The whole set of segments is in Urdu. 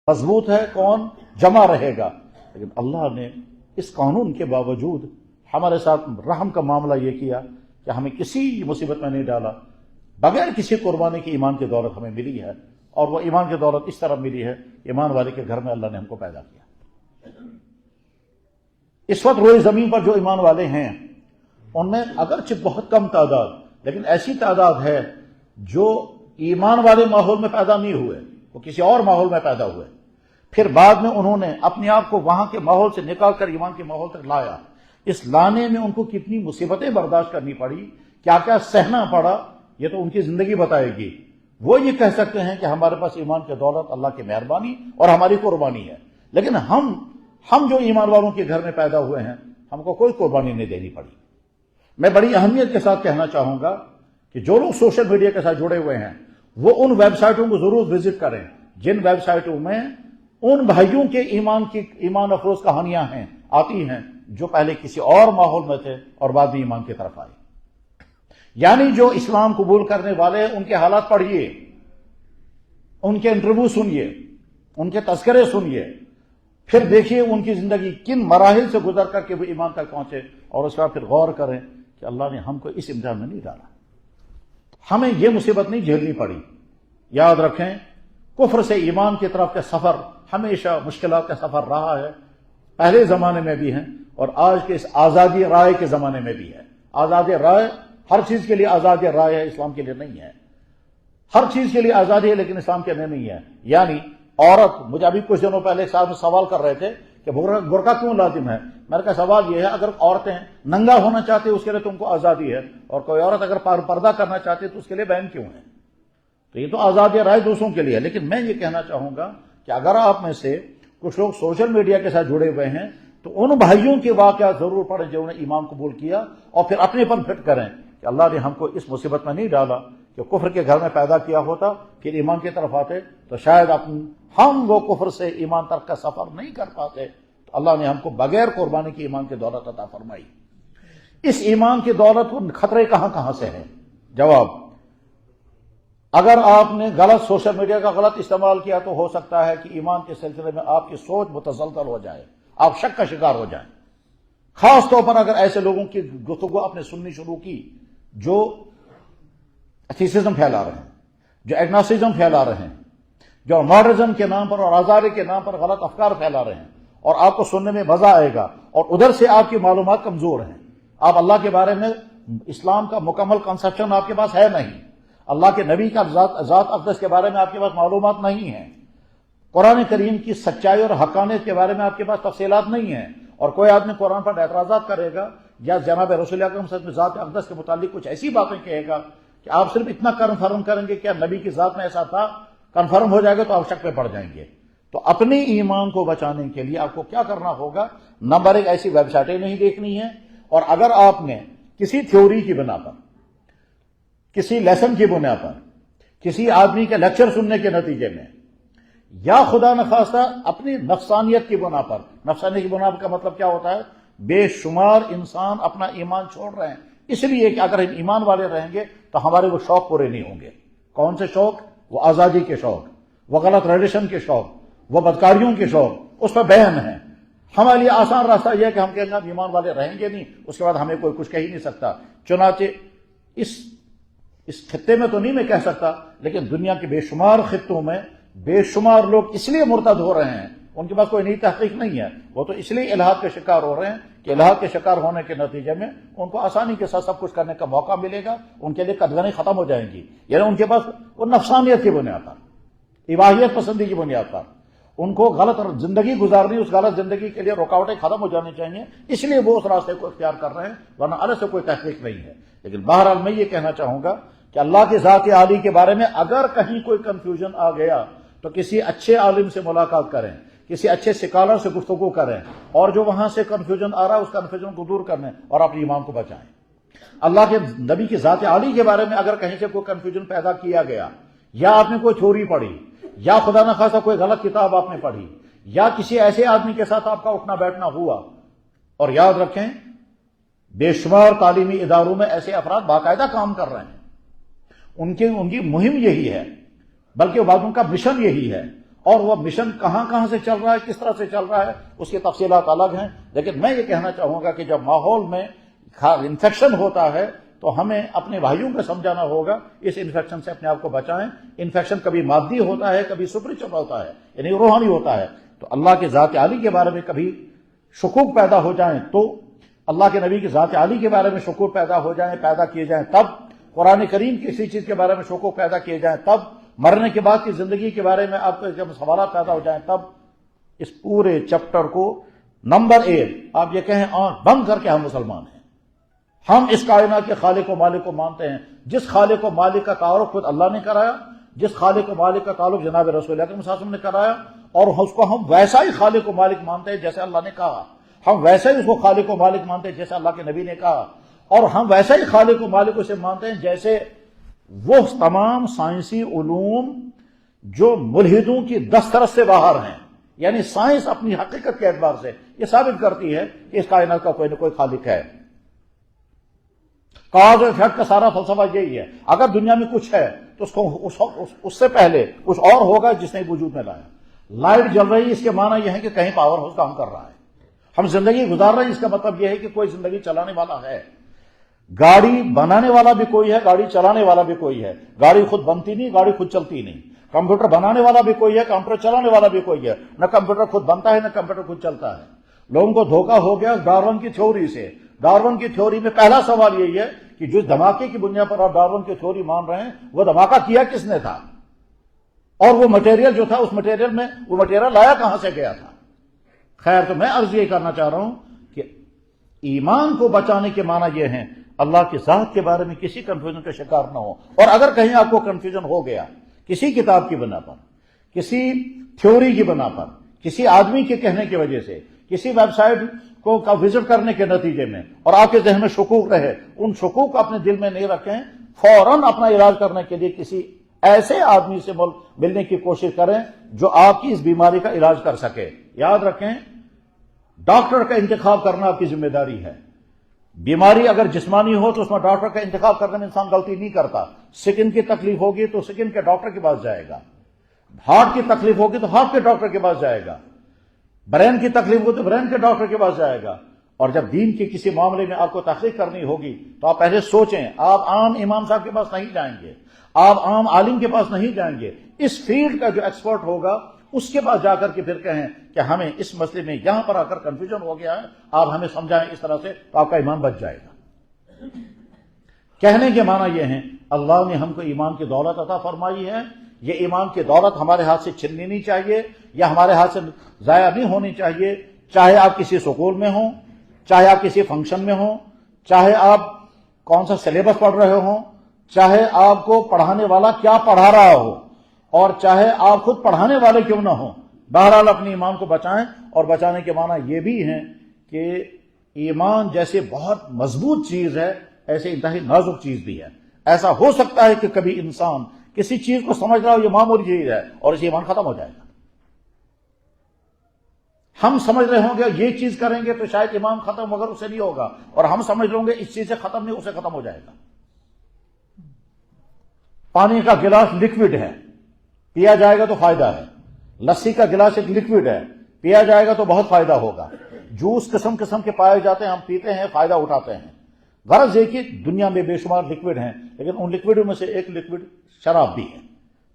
مضبوط ہے کون جمع رہے گا. لیکن اللہ نے اس قانون کے باوجود ہمارے ساتھ رحم کا معاملہ یہ کیا کہ ہمیں کسی مصیبت میں نہیں ڈالا. بغیر کسی قربانی کی ایمان کی دولت ہمیں ملی ہے، اور وہ ایمان کی دولت اس طرح ملی ہے، ایمان والے کے گھر میں اللہ نے ہم کو پیدا کیا. اس وقت روئے زمین پر جو ایمان والے ہیں ان میں اگرچہ بہت کم تعداد، لیکن ایسی تعداد ہے جو ایمان والے ماحول میں پیدا نہیں ہوئے، وہ کسی اور ماحول میں پیدا ہوئے، پھر بعد میں انہوں نے اپنے آپ کو وہاں کے ماحول سے نکال کر ایمان کے ماحول تک لایا. اس لانے میں ان کو کتنی مصیبتیں برداشت کرنی پڑی، کیا کیا سہنا پڑا، یہ تو ان کی زندگی بتائے گی. وہ یہ کہہ سکتے ہیں کہ ہمارے پاس ایمان کی دولت اللہ کی مہربانی اور ہماری قربانی ہے، لیکن ہم جو ایمان والوں کے گھر میں پیدا ہوئے ہیں ہم کو کوئی قربانی نہیں دینی پڑی. میں بڑی اہمیت کے ساتھ کہنا چاہوں گا کہ جو لوگ سوشل میڈیا کے ساتھ جڑے ہوئے ہیں وہ ان ویب سائٹوں کو ضرور وزٹ کریں جن ویب سائٹوں میں ان بھائیوں کے ایمان افروز کہانیاں ہیں آتی ہیں جو پہلے کسی اور ماحول میں تھے اور بعد میں ایمان کی طرف آئے. یعنی جو اسلام قبول کرنے والے ان کے حالات پڑھیے، ان کے انٹرویو سنیے، ان کے تذکرے سنیے، پھر دیکھیے ان کی زندگی کن مراحل سے گزر کر کے وہ ایمان تک پہنچے، اور اس کا پھر غور کریں کہ اللہ نے ہم کو اس امتحان میں نہیں ڈالا، ہمیں یہ مصیبت نہیں جھیلنی پڑی. یاد رکھیں کفر سے ایمان کی طرف کا سفر ہمیشہ مشکلات کا سفر رہا ہے، پہلے زمانے میں بھی ہیں اور آج کے اس آزادی رائے کے زمانے میں بھی ہے. آزادی رائے ہر چیز کے لیے آزادی رائے ہے، اسلام کے لیے نہیں ہے. ہر چیز کے لیے آزادی ہے لیکن اسلام کے لیے نہیں ہے. یعنی عورت، مجھے ابھی کچھ دنوں پہلے صاحب سوال کر رہے تھے کہ برقع کیوں لازم ہے. میرے کا سوال یہ ہے اگر عورتیں ننگا ہونا چاہتی ہیں اس کے لیے تم کو آزادی ہے، اور کوئی عورت اگر پردہ کرنا چاہتی ہے تو اس کے لیے بین کیوں ہے؟ تو یہ تو آزادی رائے دوسروں کے لیے ہے. لیکن میں یہ کہنا چاہوں گا کہ اگر آپ میں سے کچھ لوگ سوشل میڈیا کے ساتھ جڑے ہوئے ہیں تو ان بھائیوں کے واقعات ضرور پڑھیں جنہوں نے ایمان قبول کیا، اور پھر اپنے پر فٹ کریں کہ اللہ نے ہم کو اس مصیبت میں نہیں ڈالا کہ کفر کے گھر میں پیدا کیا ہوتا، پھر ایمان کی طرف آتے تو شاید ہم وہ کفر سے ایمان تک کا سفر نہیں کر پاتے. تو اللہ نے ہم کو بغیر قربانی کی ایمان کی دولت عطا فرمائی. اس ایمان کی دولت کو خطرے کہاں سے ہیں؟ جواب، اگر آپ نے غلط سوشل میڈیا کا غلط استعمال کیا تو ہو سکتا ہے کہ ایمان کے سلسلے میں آپ کی سوچ متزلزل ہو جائے، آپ شک کا شکار ہو جائیں. خاص طور پر اگر ایسے لوگوں کی گفتگو آپ نے سننی شروع کی جو ایتھیسزم پھیلا رہے ہیں، جو ایگنوسٹکزم پھیلا رہے ہیں، جو ماڈرنزم کے نام پر اور آزادی کے نام پر غلط افکار پھیلا رہے ہیں، اور آپ کو سننے میں مزہ آئے گا اور ادھر سے آپ کی معلومات کمزور ہیں. آپ اللہ کے بارے میں اسلام کا مکمل کنسپشن آپ کے پاس ہے نہیں، اللہ کے نبی کا ذات اقدس کے بارے میں آپ کے پاس معلومات نہیں ہیں، قرآن کریم کی سچائی اور حقانیت کے بارے میں آپ کے پاس تفصیلات نہیں ہیں. اور کوئی آدمی قرآن پر اعتراضات کرے گا یا جناب رسول اکرم صلی اللہ علیہ وسلم ذات اقدس کے متعلق کچھ ایسی باتیں کہے گا کہ آپ صرف اتنا کنفرم کریں گے کہ نبی کی ذات میں ایسا تھا، کنفرم ہو جائے گا تو آپ شک پہ پڑ جائیں گے. تو اپنے ایمان کو بچانے کے لیے آپ کو کیا کرنا ہوگا؟ نمبر 1، ایسی ویب سائٹیں نہیں دیکھنی ہیں. اور اگر آپ نے کسی تھیوری کی بنا پر، کسی لیسن کی بنا پر، کسی آدمی کے لیکچر سننے کے نتیجے میں، یا خدا نخواستہ اپنی نفسانیت کی بنا پر، نفسانیت کی بنا پر کا مطلب کیا ہوتا ہے؟ بے شمار انسان اپنا ایمان چھوڑ رہے ہیں اس لیے کہ اگر ہم ایمان والے رہیں گے تو ہمارے وہ شوق پورے نہیں ہوں گے. کون سے شوق؟ وہ آزادی کے شوق، وہ غلط ریلیشن کے شوق، وہ بدکاریوں کے شوق، اس پر بہن ہے. ہمارے لیے آسان راستہ یہ ہے کہ ہم کہیں گے ہم ایمان والے رہیں گے نہیں، اس کے بعد ہمیں کوئی کچھ کہہ ہی نہیں سکتا. چنانچہ اس خطے میں تو نہیں میں کہہ سکتا، لیکن دنیا کے بے شمار خطوں میں بے شمار لوگ اس لیے مرتد ہو رہے ہیں، ان کے پاس کوئی نئی تحقیق نہیں ہے، وہ تو اس لیے الحاد کے شکار ہو رہے ہیں کہ الحاد کے شکار ہونے کے نتیجے میں ان کو آسانی کے ساتھ سب کچھ کرنے کا موقع ملے گا، ان کے لیے قدغنیں ختم ہو جائیں گی. یعنی ان کے پاس وہ نفسانیت کی بنیاد پر، اباحیت پسندی کی بنیاد پر ان کو غلط زندگی گزارنی، اس غلط زندگی کے لیے رکاوٹیں ختم ہو جانی چاہیے، اس لیے وہ اس راستے کو اختیار کر رہے ہیں، ورنہ الگ سے کوئی تحقیق نہیں ہے. لیکن بہرحال میں یہ کہنا چاہوں گا کہ اللہ کی ذات عالی کے بارے میں اگر کہیں کوئی کنفیوژن آ گیا تو کسی اچھے عالم سے ملاقات کریں، کسی اچھے سکالر سے گفتگو کریں، اور جو وہاں سے کنفیوژن آ رہا ہے اس کنفیوژن کو دور کرنے اور اپنے ایمان کو بچائیں. اللہ کے نبی کی ذات عالی کے بارے میں اگر کہیں سے کوئی کنفیوژن پیدا کیا گیا، یا آپ نے کوئی تھیوری پڑھی، یا خدا نخواستہ کوئی غلط کتاب آپ نے پڑھی، یا کسی ایسے آدمی کے ساتھ آپ کا اٹھنا بیٹھنا ہوا، اور یاد رکھیں بے شمار تعلیمی اداروں میں ایسے افراد باقاعدہ کام کر رہے ہیں، ان کی مہم یہی ہے، بلکہ بعضوں کا مشن یہی ہے، اور وہ مشن کہاں کہاں سے چل رہا ہے، کس طرح سے چل رہا ہے، اس کی تفصیلات الگ ہیں. لیکن میں یہ کہنا چاہوں گا کہ جب ماحول میں انفیکشن ہوتا ہے تو ہمیں اپنے بھائیوں کو سمجھانا ہوگا اس انفیکشن سے اپنے آپ کو بچائیں. انفیکشن کبھی مادی ہوتا ہے، کبھی سپرچل ہوتا ہے، یعنی روحانی ہوتا ہے. تو اللہ کے ذات عالی کے بارے میں کبھی شکوک پیدا ہو جائیں تو اللہ کے نبی کی ذات عالی کے بارے میں شکوک پیدا کیے جائیں تب، قرآن کریم کی کسی چیز کے بارے میں شکوک پیدا کیے جائیں تب، مرنے کے بعد کی زندگی کے بارے میں آپ کو جب سوالات پیدا ہو جائیں تب، اس پورے چیپٹر کو نمبر 1 آپ یہ کہیں آنکھ بند کر کے ہم مسلمان ہیں. ہم اس کائنات کے خالق و مالک کو مانتے ہیں. جس خالق و مالک کا تعارف خود اللہ نے کرایا، جس خالق و مالک کا تعلق جناب رسول اکرم صلی اللہ علیہ وسلم نے کرایا، اور اس کو ہم ویسا ہی خالق و مالک مانتے ہیں جیسے اللہ نے کہا. ہم ویسا ہی اس کو خالق و مالک مانتے ہیں جیسے اللہ کے نبی نے کہا، اور ہم ویسا ہی خالق و مالک اسے مانتے ہیں جیسے وہ تمام سائنسی علوم جو ملحدوں کی دسترس سے باہر ہیں. یعنی سائنس اپنی حقیقت کے اعتبار سے یہ ثابت کرتی ہے کہ اس کائنات کا کوئی نہ کوئی خالق ہے. کاز و افیکٹ کا سارا فلسفہ یہی ہے. اگر دنیا میں کچھ ہے تو اس سے پہلے کچھ اور ہوگا جس نے وجود میں لایا. لائٹ جل رہی ہے، اس کے معنی یہ ہے کہ کہیں پاور ہاؤس کام کر رہا ہے. ہم زندگی گزار رہے ہیں، اس کا مطلب یہ ہے کہ کوئی زندگی چلانے والا ہے. گاڑی بنانے والا بھی کوئی ہے، گاڑی چلانے والا بھی کوئی ہے. گاڑی خود بنتی نہیں، گاڑی خود چلتی نہیں. کمپیوٹر بنانے والا بھی کوئی ہے، کمپیوٹر چلانے والا بھی کوئی ہے. نہ کمپیوٹر خود بنتا ہے نہ کمپیوٹر خود چلتا ہے. لوگوں کو دھوکہ ہو گیا ڈارون کی تھیوری سے. ڈارون کی تھیوری میں پہلا سوال یہی ہے کہ جو دھماکے کی بنیاد پر آپ ڈارون کی تھیوری مان رہے ہیں وہ دھماکہ کیا کس نے تھا، اور وہ مٹیریل جو تھا اس مٹیریل میں وہ مٹیریل لایا کہاں سے گیا تھا. خیر، تو میں عرض یہ کرنا چاہ رہا ہوں کہ ایمان کو بچانے کے معنی یہ ہیں اللہ کی ذات کے بارے میں کسی کنفیوژن کا شکار نہ ہو. اور اگر کہیں آپ کو کنفیوژن ہو گیا کسی کتاب کی بنا پر، کسی تھیوری کی بنا پر، کسی آدمی کے کہنے کی وجہ سے، کسی ویب سائٹ کو وزٹ کرنے کے نتیجے میں، اور آپ کے ذہن میں شکوک رہے، ان شکوک کو اپنے دل میں نہیں رکھیں. فوراً اپنا علاج کرنے کے لیے کسی ایسے آدمی سے ملنے کی کوشش کریں جو آپ کی اس بیماری کا علاج کر سکے. یاد رکھیں، ڈاکٹر کا انتخاب کرنا آپ کی ذمہ داری ہے. بیماری اگر جسمانی ہو تو اس میں ڈاکٹر کا انتخاب کرنے میں انسان غلطی نہیں کرتا. سکن کی تکلیف ہوگی تو سکن کے ڈاکٹر کے پاس جائے گا، ہارٹ کی تکلیف ہوگی تو ہارٹ کے ڈاکٹر کے پاس جائے گا، برین کی تکلیف ہوگی تو برین کے ڈاکٹر کے پاس جائے گا. اور جب دین کے کسی معاملے میں آپ کو تحقیق کرنی ہوگی تو آپ پہلے سوچیں. آپ عام امام صاحب کے پاس نہیں جائیں گے، آپ عام عالم کے پاس نہیں جائیں گے. اس فیلڈ کا جو ایکسپرٹ ہوگا اس کے پاس جا کر کے پھر کہیں کہ ہمیں اس مسئلے میں یہاں پر آ کر کنفیوژن ہو گیا ہے، آپ ہمیں سمجھائیں اس طرح سے، تو آپ کا ایمان بچ جائے گا. کہنے کے معنی یہ ہیں اللہ نے ہم کو ایمان کی دولت عطا فرمائی ہے. یہ ایمان کی دولت ہمارے ہاتھ سے چھننی نہیں چاہیے یا ہمارے ہاتھ سے ضائع نہیں ہونی چاہیے. چاہے آپ کسی سکول میں ہوں، چاہے آپ کسی فنکشن میں ہوں، چاہے آپ کون سا سلیبس پڑھ رہے ہوں، چاہے آپ کو پڑھانے والا کیا پڑھا رہا ہو، اور چاہے آپ خود پڑھانے والے کیوں نہ ہوں. بہرحال اپنے ایمان کو بچائیں. اور بچانے کے معنی یہ بھی ہیں کہ ایمان جیسے بہت مضبوط چیز ہے ایسے انتہائی نازک چیز بھی ہے. ایسا ہو سکتا ہے کہ کبھی انسان کسی چیز کو سمجھ رہا ہو یہ معمولی چیز ہے اور اسے ایمان ختم ہو جائے گا. ہم سمجھ رہے ہوں گے یہ چیز کریں گے تو شاید ایمان ختم مگر اسے نہیں ہوگا، اور ہم سمجھ لیں گے اس چیز سے ختم نہیں اسے ختم ہو جائے گا. پانی کا گلاس لکوڈ ہے، پیا جائے گا تو فائدہ ہے. لسی کا گلاس ایک لکوڈ ہے، پیا جائے گا تو بہت فائدہ ہوگا. جوس قسم قسم کے پائے جاتے ہیں، ہم پیتے ہیں، فائدہ اٹھاتے ہیں. غرض یہ کہ دنیا میں بے شمار لکوڈ ہیں، لیکن ان لکوڈوں میں سے ایک لکوڈ شراب بھی ہے.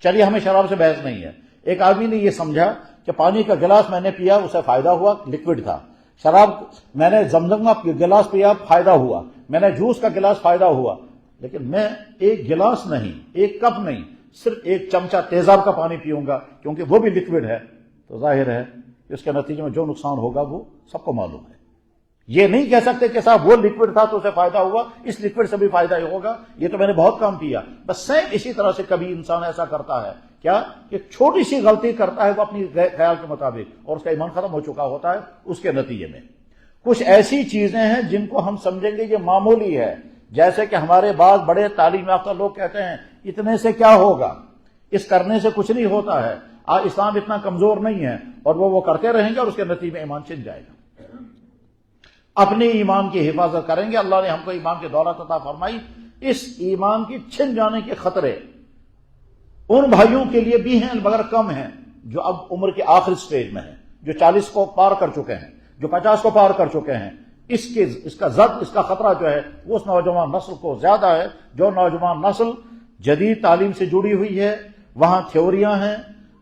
چلیے ہمیں شراب سے بحث نہیں ہے. ایک آدمی نے یہ سمجھا کہ پانی کا گلاس میں نے پیا اسے فائدہ ہوا، لکوڈ تھا. شراب میں نے زمزم کا گلاس پیا فائدہ ہوا، میں نے جوس کا گلاس فائدہ ہوا. لیکن میں ایک گلاس نہیں، ایک کپ نہیں، صرف ایک چمچہ تیزاب کا پانی پیوں گا کیونکہ وہ بھی لکوڈ ہے، تو ظاہر ہے کہ اس کے نتیجے میں جو نقصان ہوگا وہ سب کو معلوم ہے. یہ نہیں کہہ سکتے کہ صاحب وہ لکوڈ تھا تو اسے فائدہ ہوا، اس لکوڈ سے بھی فائدہ ہی ہوگا، یہ تو میں نے بہت کام پیا. بس سیم اسی طرح سے کبھی انسان ایسا کرتا ہے کیا کہ چھوٹی سی غلطی کرتا ہے وہ اپنی خیال کے مطابق اور اس کا ایمان ختم ہو چکا ہوتا ہے. اس کے نتیجے میں کچھ ایسی چیزیں ہیں جن کو ہم سمجھیں گے یہ معمولی ہے، جیسے کہ ہمارے بعض بڑے تعلیم یافتہ لوگ کہتے ہیں اتنے سے کیا ہوگا، اس کرنے سے کچھ نہیں ہوتا ہے، اسلام اتنا کمزور نہیں ہے، اور وہ کرتے رہیں گے اور اس کے نتیجے میں ایمان چھن جائے گا. اپنے ایمان کی حفاظت کریں گے. اللہ نے ہم کو ایمان کی دولت عطا فرمائی. اس ایمان کی چھن جانے کے خطرے ان بھائیوں کے لیے بھی ہیں مگر کم ہیں جو اب عمر کے آخری سٹیج میں ہیں، جو 40 کو پار کر چکے ہیں، جو 50 کو پار کر چکے ہیں، اس کا خطرہ جو ہے وہ اس نوجوان نسل کو زیادہ ہے جو نوجوان نسل جدید تعلیم سے جڑی ہوئی ہے۔ وہاں تھیوریاں ہیں،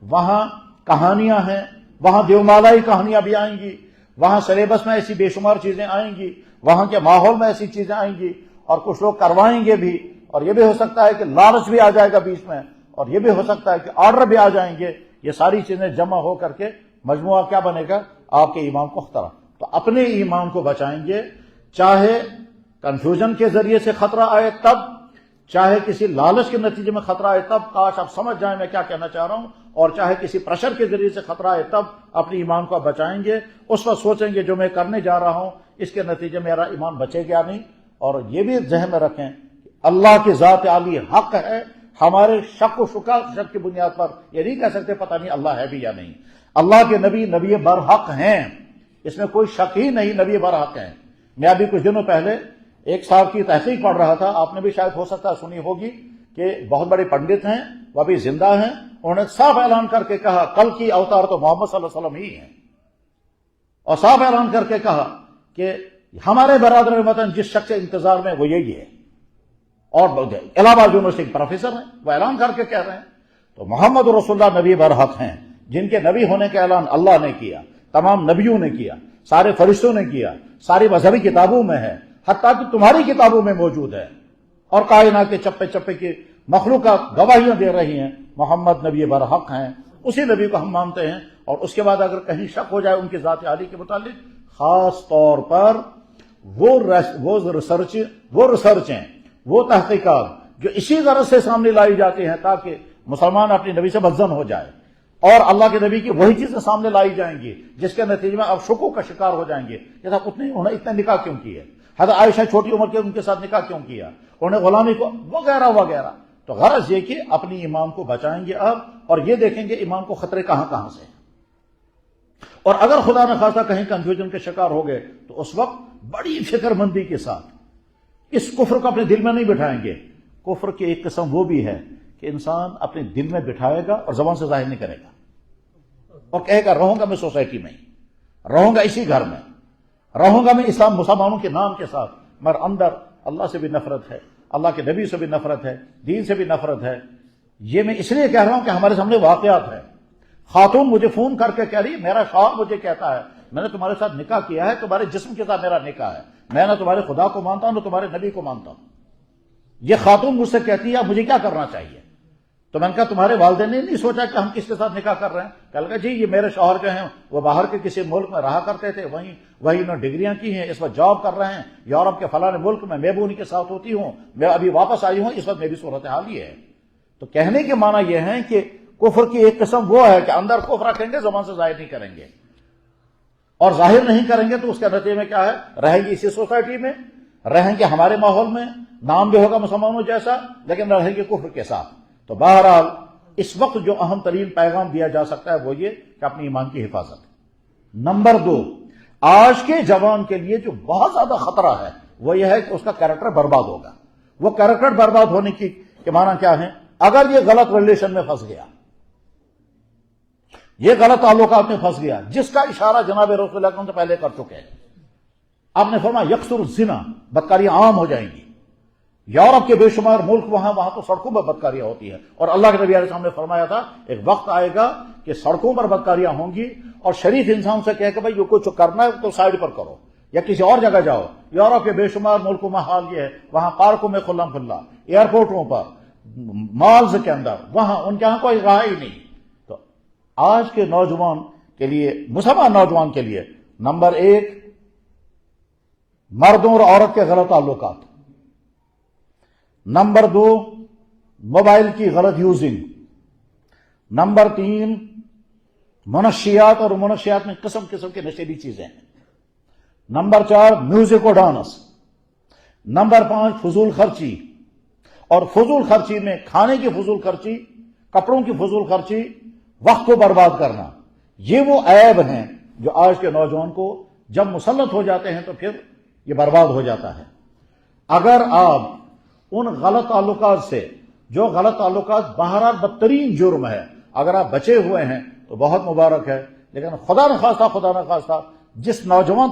وہاں کہانیاں ہیں، وہاں دیومالائی کہانیاں بھی آئیں گی، وہاں سلیبس میں ایسی بے شمار چیزیں آئیں گی، وہاں کے ماحول میں ایسی چیزیں آئیں گی، اور کچھ لوگ کروائیں گے بھی، اور یہ بھی ہو سکتا ہے کہ لالچ بھی آ جائے گا بیچ میں، اور یہ بھی ہو سکتا ہے کہ آرڈر بھی آ جائیں گے۔ یہ ساری چیزیں جمع ہو کر کے مجموعہ کیا بنے گا؟ آپ کے ایمان کو خطرہ۔ تو اپنے ایمان کو بچائیں گے، چاہے کنفیوژن کے ذریعے سے خطرہ آئے تب، چاہے کسی لالچ کے نتیجے میں خطرہ آئے تب، کاش آپ سمجھ جائیں میں کیا کہنا چاہ رہا ہوں، اور چاہے کسی پریشر کے ذریعے سے خطرہ آئے تب اپنے ایمان کو بچائیں گے۔ اس وقت سوچیں گے جو میں کرنے جا رہا ہوں اس کے نتیجے میں میرا ایمان بچے گا نہیں، اور یہ بھی ذہن میں رکھیں کہ اللہ کی ذات عالی حق ہے، ہمارے شک و شک کی بنیاد پر یہ نہیں کہہ سکتے پتہ نہیں اللہ ہے بھی یا نہیں۔ اللہ کے نبی برحق ہیں، اس میں کوئی شک ہی نہیں، نبی برحق ہیں۔ میں ابھی کچھ دنوں پہلے ایک صاحب کی تحقیق پڑھ رہا تھا، آپ نے بھی شاید ہو سکتا ہے سنی ہوگی، کہ بہت بڑے پنڈت ہیں، وہ ابھی زندہ ہیں، انہوں نے صاف اعلان کر کے کہا کل کی اوتار تو محمد صلی اللہ علیہ وسلم ہی ہیں، اور صاف اعلان کر کے کہا کہ ہمارے برادر وطن جس شخص کے انتظار میں وہ یہی ہے، اور الہ آباد یونیورسٹی کے پروفیسر ہیں، وہ اعلان کر کے کہہ رہے ہیں۔ تو محمد رسول اللہ نبی برحق ہیں، جن کے نبی ہونے کا اعلان اللہ نے کیا، تمام نبیوں نے کیا، سارے فرشتوں نے کیا، ساری مذہبی کتابوں میں ہے، حتیٰ کہ تمہاری کتابوں میں موجود ہے، اور کائنات کے چپے چپے کی مخلوقات گواہیاں دے رہی ہیں محمد نبی برحق ہیں، اسی نبی کو ہم مانتے ہیں۔ اور اس کے بعد اگر کہیں شک ہو جائے ان کی ذات عالی کے متعلق، خاص طور پر وہ ریسرچیں، وہ تحقیقات جو اسی غرض سے سامنے لائی جاتی ہیں تاکہ مسلمان اپنے نبی سے بدظن ہو جائے، اور اللہ کے نبی کی وہی چیزیں سامنے لائی جائیں گی جس کے نتیجے میں آپ شکوک کا شکار ہو جائیں گے۔ جیسا انہوں نے اتنے نکاح کیوں کیے، حضرت عائشہ چھوٹی عمر کے ان کے ساتھ نکاح کیوں کیا، انہوں نے غلامی کو وغیرہ وغیرہ۔ تو غرض یہ کہ اپنی ایمان کو بچائیں گے اب، اور یہ دیکھیں گے ایمان کو خطرے کہاں کہاں سے، اور اگر خدا نخواستہ کہیں کنفیوژن کے شکار ہو گئے تو اس وقت بڑی فکر مندی کے ساتھ اس کفر کو اپنے دل میں نہیں بٹھائیں گے۔ کفر کی ایک قسم وہ بھی ہے کہ انسان اپنے دل میں بٹھائے گا اور زبان سے ظاہر نہیں کرے گا، اور کہے گا رہوں گا میں سوسائٹی میں ہی، رہوں گا اسی گھر میں، رہوں گا میں اسلام مسلمانوں کے نام کے ساتھ، مگر اندر اللہ سے بھی نفرت ہے، اللہ کے نبی سے بھی نفرت ہے، دین سے بھی نفرت ہے۔ یہ میں اس لیے کہہ رہا ہوں کہ ہمارے سامنے واقعات ہیں۔ خاتون مجھے فون کر کے کہہ رہی، میرا شوہر مجھے کہتا ہے میں نے تمہارے ساتھ نکاح کیا ہے، تمہارے جسم کے ساتھ میرا نکاح ہے، میں نہ تمہارے خدا کو مانتا ہوں نہ تمہارے نبی کو مانتا ہوں۔ یہ خاتون مجھ سے کہتی ہے اب مجھے کیا کرنا چاہیے؟ تو میں نے کہا تمہارے والدین نے نہیں سوچا کہ ہم کس کے ساتھ نکاح کر رہے ہیں؟ کہا لگا جی یہ میرے شوہر جو ہیں وہ باہر کے کسی ملک میں رہا کرتے تھے، وہیں انہوں نے ڈگریاں کی ہیں، اس وقت جاب کر رہے ہیں یورپ کے فلاں ملک میں، میں بھی ان کے ساتھ ہوتی ہوں، میں ابھی واپس آئی ہوں، اس وقت میری صورتحال یہ ہے۔ تو کہنے کے معنی یہ ہے کہ کفر کی ایک قسم وہ ہے کہ اندر کفر رکھیں گے، زبان سے ظاہر نہیں کریں گے، اور ظاہر نہیں کریں گے تو اس کے نتیجے میں کیا ہے؟ رہیں گے اسی سوسائٹی میں، رہیں گے ہمارے ماحول میں، نام بھی ہوگا مسلمانوں جیسا، لیکن رہیں گے کفر کے ساتھ۔ تو بہرحال اس وقت جو اہم ترین پیغام دیا جا سکتا ہے وہ یہ کہ اپنی ایمان کی حفاظت۔ نمبر 2، آج کے جوان کے لیے جو بہت زیادہ خطرہ ہے وہ یہ ہے کہ اس کا کیریکٹر برباد ہوگا۔ وہ کیریکٹر برباد ہونے کے معنی کیا ہے؟ اگر یہ غلط ریلیشن میں پھنس گیا، یہ غلط تعلقات میں پھنس گیا، جس کا اشارہ جناب رسول اللہ صلی اللہ علیہ وسلم سے پہلے کر چکے ہیں۔ آپ نے فرمایا یکثر الزنا، بدکاریاں عام ہو جائیں گی۔ یورپ کے بے شمار ملک وہاں تو سڑکوں پر بدکاریاں ہوتی ہیں، اور اللہ کے نبی علیہ السلام نے فرمایا تھا ایک وقت آئے گا کہ سڑکوں پر بدکاریاں ہوں گی، اور شریف انسان سے کہے کہ بھائی یہ کچھ کرنا ہے تو سائڈ پر کرو یا کسی اور جگہ جاؤ۔ یورپ کے بے شمار ملکوں میں حال یہ ہے، وہاں پارکوں میں کھلا کھلا، ایئرپورٹوں پر، مالز کے اندر، وہاں ان کے یہاں کوئی راہ ہی نہیں۔ تو آج کے نوجوان کے لیے، مسلمان نوجوان کے لیے، نمبر 1 مردوں اور عورت کے غلط تعلقات، نمبر 2 موبائل کی غلط یوزنگ، نمبر 3 منشیات، اور منشیات میں قسم قسم کے نشیلی چیزیں ہیں، نمبر 4 میوزک و ڈانس، نمبر 5 فضول خرچی، اور فضول خرچی میں کھانے کی فضول خرچی، کپڑوں کی فضول خرچی، وقت کو برباد کرنا۔ یہ وہ عیب ہیں جو آج کے نوجوان کو جب مسلط ہو جاتے ہیں تو پھر یہ برباد ہو جاتا ہے۔ اگر آپ ان غلط تعلقات سے، جو غلط تعلقات بہرحال بدترین جرم ہے، اگر آپ بچے ہوئے ہیں تو بہت مبارک ہے، لیکن خدا نخواستہ جس نوجوان